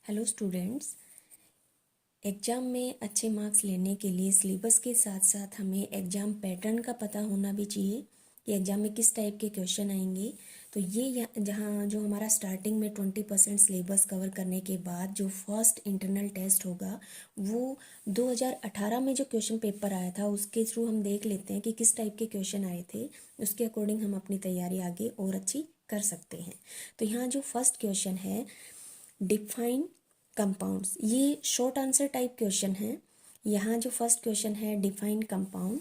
Hello students. Exam में अच्छे marks लेने के लिए सिलेबस के साथ साथ हमें एग्ज़ाम पैटर्न का पता होना भी चाहिए कि एग्ज़ाम में किस टाइप के क्वेश्चन आएंगे। तो ये जहाँ जो हमारा स्टार्टिंग में 20% सिलेबस कवर करने के बाद जो फर्स्ट इंटरनल टेस्ट होगा वो 2018 में जो क्वेश्चन पेपर आया था उसके थ्रू हम देख लेते हैं कि किस टाइप के क्वेश्चन आए थे। उसके अकॉर्डिंग हम अपनी तैयारी आगे और अच्छी कर सकते हैं। तो यहाँ जो फर्स्ट क्वेश्चन है डिफाइन कंपाउंड्स, ये शॉर्ट आंसर टाइप क्वेश्चन है। यहाँ जो फर्स्ट क्वेश्चन है डिफाइन कंपाउंड।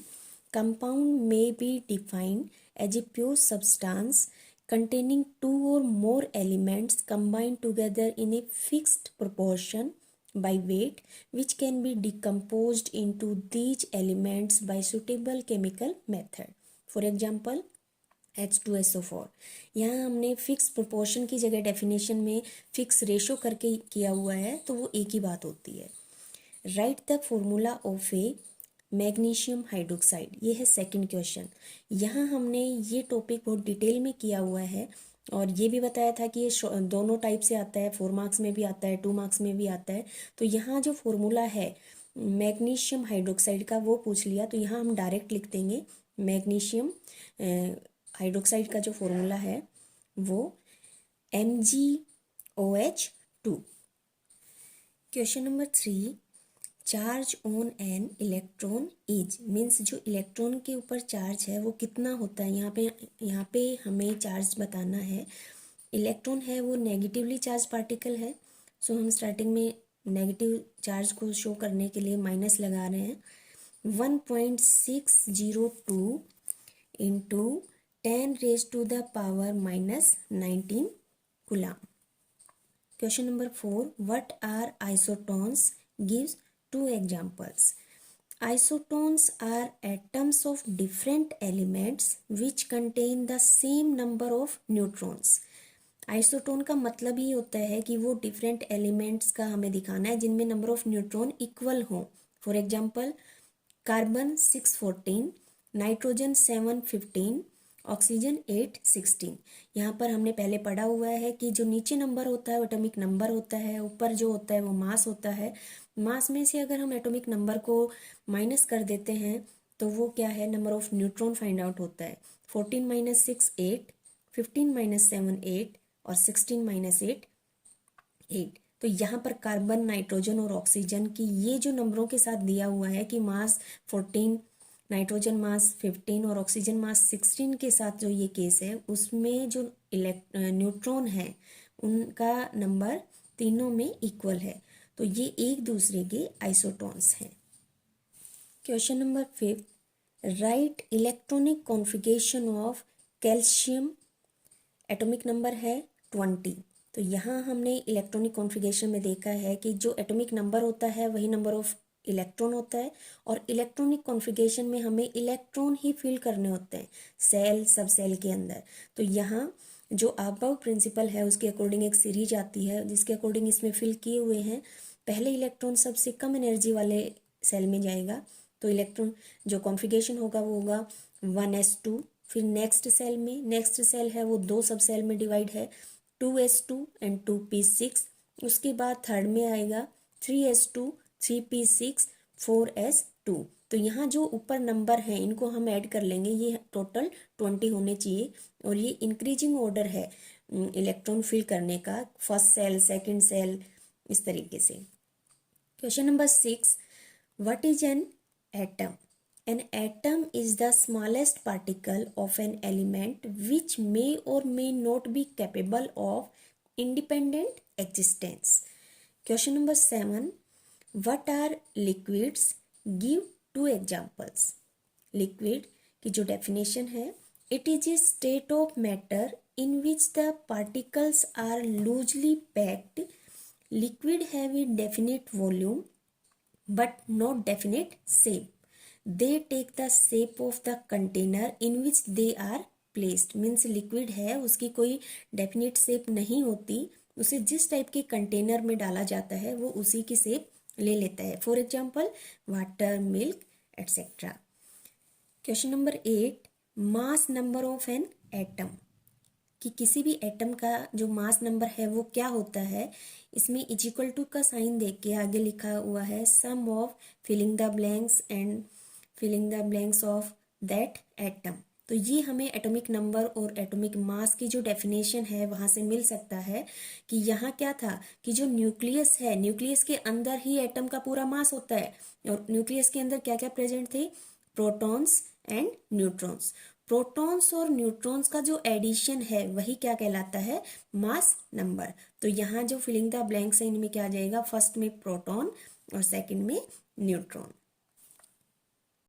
कंपाउंड में be defined as a pure substance containing two or more elements combined together in a fixed proportion by weight which can be decomposed into these elements by suitable chemical method. For example, H2SO4। यहाँ हमने fix proportion की जगह definition में fix ratio करके किया हुआ है, तो वो एक ही बात होती है। Right the formula of A magnesium hydroxide, ये है सेकंड क्वेश्चन। यहाँ हमने ये टॉपिक बहुत डिटेल में किया हुआ है और ये भी बताया था कि ये दोनों टाइप से आता है, 4 मार्क्स में भी आता है, 2 मार्क्स में भी आता है। तो यहाँ जो फॉर्मूला है मैग्नीशियम हाइड्रोक्साइड का वो पूछ लिया, तो यहाँ हम डायरेक्ट लिख देंगे मैग्नीशियम हाइड्रोक्साइड का जो फॉर्मूला है वो MgOH2। Question number 3, charge on an electron is, means जो इलेक्ट्रॉन के ऊपर चार्ज है वो कितना होता है। यहाँ पे हमें चार्ज बताना है। इलेक्ट्रॉन है वो नेगेटिवली चार्ज पार्टिकल है, सो हम स्टार्टिंग में नेगेटिव चार्ज को शो करने के लिए माइनस लगा रहे हैं। 1.602 into 10⁻⁻⁻19 coulomb. Question number 4, what are isotones, gives 2 examples. Isotons are atoms of different elements which contain the same number of neutrons. Isotone का मतलब ही होता है कि वो डिफरेंट एलिमेंट्स का हमें दिखाना है जिनमें नंबर ऑफ न्यूट्रॉन इक्वल हो। For example, carbon 614, nitrogen 715, oxygen 816। यहाँ पर हमने पहले पढ़ा हुआ है कि जो नीचे नंबर होता है वो एटॉमिक नंबर होता है, ऊपर जो होता है वो मास होता है। मास में से अगर हम एटॉमिक नंबर को माइनस कर देते हैं तो वो क्या है, number of neutron find out होता है। 14 माइनस 6 8, 15 माइनस 7 8 और 16 माइनस 8 8। तो यहाँ पर कार्बन, नाइट्रोजन और ऑक्सीजन की ये जो नंबरों के साथ दिया हुआ है कि मास 14, नाइट्रोजन मास 15 और ऑक्सीजन मास 16 के साथ जो ये केस है उसमें जो न्यूट्रॉन है उनका नंबर तीनों में इक्वल है, तो ये एक दूसरे के आइसोटोन्स हैं। Question number 5, right electronic configuration of calcium. Atomic number है 20। तो यहाँ हमने इलेक्ट्रॉनिक कॉन्फ़िगरेशन में देखा है कि जो एटॉमिक नंबर होता है वही नंबर ऑफ इलेक्ट्रॉन होता है, और इलेक्ट्रॉनिक कॉन्फ़िगरेशन में हमें इलेक्ट्रॉन ही फिल करने होते हैं सेल, सब सेल के अंदर। तो यहाँ जो अबव प्रिंसिपल है उसके अकॉर्डिंग एक सीरीज आती है जिसके अकॉर्डिंग इसमें फिल किए हुए हैं। पहले इलेक्ट्रॉन सबसे कम एनर्जी वाले सेल में जाएगा, तो इलेक्ट्रॉन जो कॉन्फ़िगरेशन होगा वो होगा 1s2। फिर नेक्स्ट सेल है वो 2 सब सेल में डिवाइड है, 2s2 एंड 2p6। उसके बाद थर्ड में आएगा 3s2, 3p6, 4s2। तो यहाँ जो ऊपर नंबर हैं इनको हम ऐड कर लेंगे, ये टोटल 20 होने चाहिए। और ये इंक्रीजिंग ऑर्डर है इलेक्ट्रॉन फिल करने का, फर्स्ट सेल, सेकंड सेल, इस तरीके से। Question number 6, what is an atom? An atom is the smallest particle of an element which may or may not be capable of independent existence. Question number 7, what are liquids? Give 2 examples. Liquid की जो definition है, it is a state of matter in which the particles are loosely packed. Liquid have a definite volume but not definite shape. They take the shape of the container in which they are placed. Means liquid है उसकी कोई definite shape नहीं होती, उसे जिस type के container में डाला जाता है वो उसी की शेप ले लेता है। For example water, milk etcetera. Question number 8, mass number of an atom. कि किसी भी एटम का जो मास नंबर है वो क्या होता है, इसमें इज इक्वल टू का साइन देख के आगे लिखा हुआ है sum of filling the blanks and filling the blanks of that atom. तो ये हमें एटॉमिक नंबर और एटॉमिक मास की जो डेफिनेशन है वहाँ से मिल सकता है कि यहाँ क्या था कि जो न्यूक्लियस है, न्यूक्लियस के अंदर ही एटम का पूरा मास होता है, और न्यूक्लियस के अंदर क्या क्या प्रेजेंट थे, प्रोटॉन्स एंड न्यूट्रॉन्स। प्रोटॉन्स और न्यूट्रॉन्स का जो एडिशन है वही क्या कहलाता है, मास नंबर। तो यहाँ जो फिलिंग द ब्लैंक्स है इनमें क्या आ जाएगा, फर्स्ट में प्रोटॉन और सेकंड में न्यूट्रॉन।